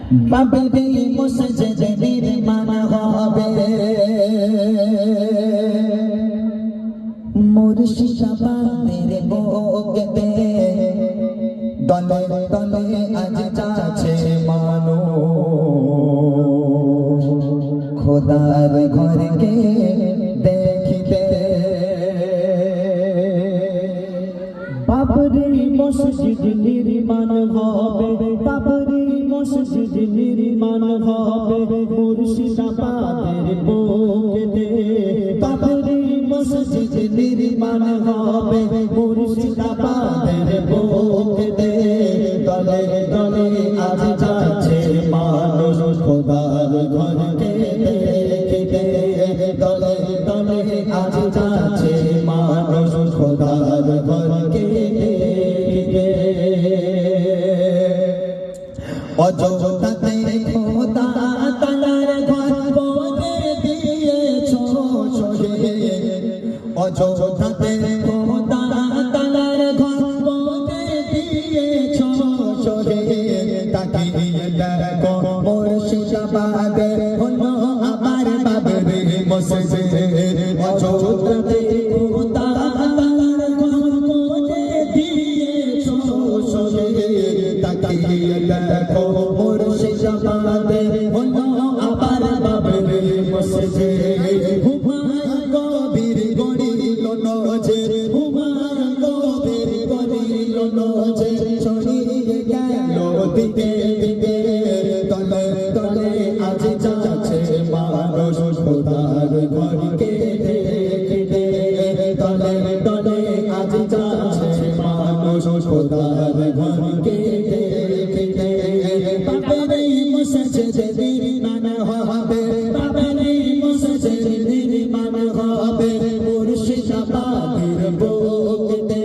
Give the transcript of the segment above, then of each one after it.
বাবরি মসজিদ নির্মাণ হবে মুর্শিদাবাদের বুকেতে দলে দলে আজ যাচ্ছে মানুষ খোদার ঘরকে দেখিতে বাবরি মসজিদ নির্মাণ হবে বাবরি মসজিদ নির্মাণ হবে মুর্শিদাবাদের বুকেতে বাবরি মসজিদ নির্মাণ হবে মুর্শিদাবাদের বুকেতে দলে দলে আজ যাচ্ছে মানুষ খোদার ঘরকে দেখিতে দলে দলে আজ যাচ্ছে মানুষ খোদার ঘরকে দেখিতে অযোধ্যাতে খোদা তাআলার ঘর বনে দিয়েছো শহীদ অযোধ্যাতে খোদা তাআলার ঘর বনে দিয়েছো শহীদ তাকিয়ে দেখো মুর্শিদাবাদে হলো আবার বাবরি মসজিদ অযোধ্যাতে খোদা তাআলার ঘর বনে দিয়েছো শহীদ তাকিয়ে দেখো মুর্শিদাবাদে হলো আবার বাবরি মসজিদ হুমায়ুন কবির গড়িল নজর হুমায়ুন কবির গড়িল নজর ছড়িয়ে গেল দিকে দিকে তলে তলে আজ যাচ্ছে মানুষ খোদার ঘরকে দেখিতে তলে তলে আজ যাচ্ছে মানুষ খোদার ঘরকে দেখিতে বাবরি মসজিদ নির্মাণ হবে বাবরি মসজিদ নির্মাণ হবে মুর্শিদাবাদের বুকেতে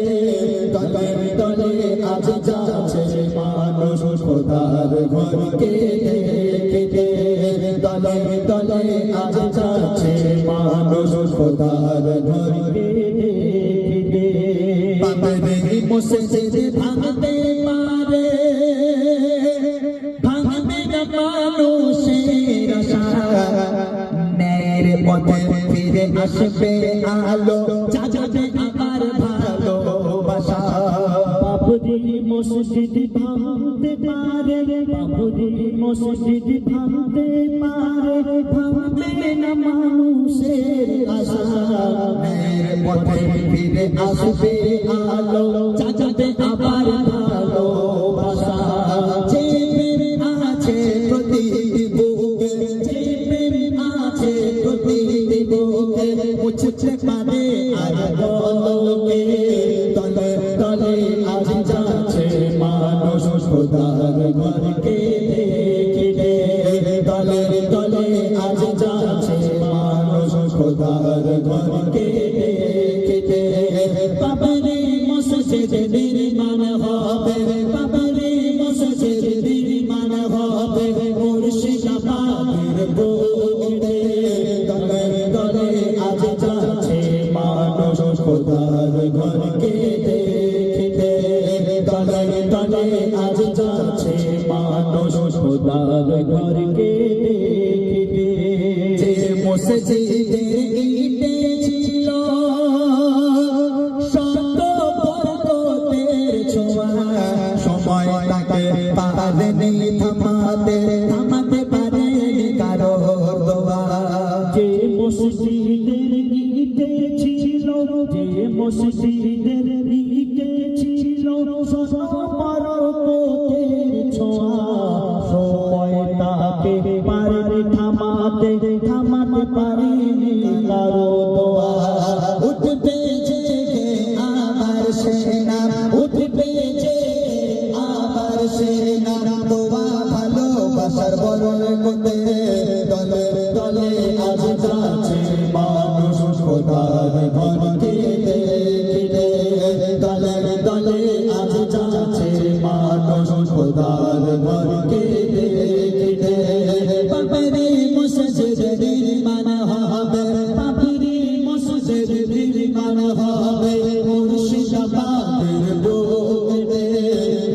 তলে তলে আজ যাচ্ছে মানুষ খোদার ঘরকে দেখিতে তলে তলে আজ যাচ্ছে মানুষ খোদার ঘরকে দেখিতে বাবরি মসজিদ ভাঙতে পারে ভাঙবে না মানুষের আশা ন্যায়ের পথে ফিরে আসবে আলো যাবে আবার ভালোবাসা বাবরি মসজিদ ভাঙতে পারে বাবরি মসজিদ ভাঙতে পারে ভাঙবে না মানুষের আশা ন্যায়ের পথে ফিরে আসবে আলো যাবে আবার ভালোবাসা যে প্রেম আছে প্রতিটি বুকে যে প্রেম আছে প্রতিটি বুকে মুছতে পারে আর বলকে তলে তলে আজ যাচ্ছে মানুষ খোদার ঘরকে দেখিতে তলে তলে আজ যাচ্ছে মানুষ খোদার ঘরকে দেখিতে বাবরি মসজিদ নির্মাণ হবে বাবরি মসজিদ নির্মাণ হবে মুর্শিদাবাদের বুকেতে তলে তলে আজ যাচ্ছে মানুষ খোদার ঘরকে দেখিতে তলে তলে আজ যাচ্ছে মানুষ খোদার ঘরকে দেখিতে যে মসজিদের ইটে ছিল শত বরকতের ছোঁয়া সময় তাকে পারেনি থামাতে থামাতে পারেনি কারো দোয়া যে মসজিদের ইটে ছিল যে মসজিদের ইটে ছিল শত বরকতের ছোঁয়া সময় তাকে পারেনি থামাতে থামাতে পারেনি কারো দোয়া উঠবে জেগে আবার সেনা উঠবে জেগে আবার সেনা দোয়া ভালোবাসার বরকতে তলে তলে আজ যাচ্ছে মানুষ খোদার ঘরকে দেখিতে তলে তলে আজ যাচ্ছে মানুষ খোদার ঘরকে দেখিতে বাবরি মসজিদ নির্মাণ হবে বাবরি মসজিদ নির্মাণ হবে মুর্শিদাবাদের বুকেতে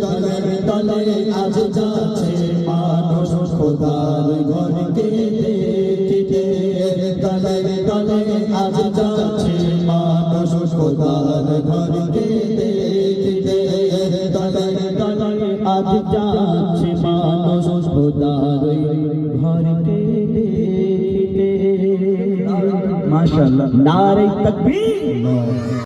তলে তলে আজ যাচ্ছে মানুষ দলে আজ যাচ্ছে মানুষ খোদার ঘরকে দেখতে দলে আজ যাচ্ছে মানুষ খোদার ঘরকে দেখতে। মাশাআল্লাহ, নারে তাকবীর।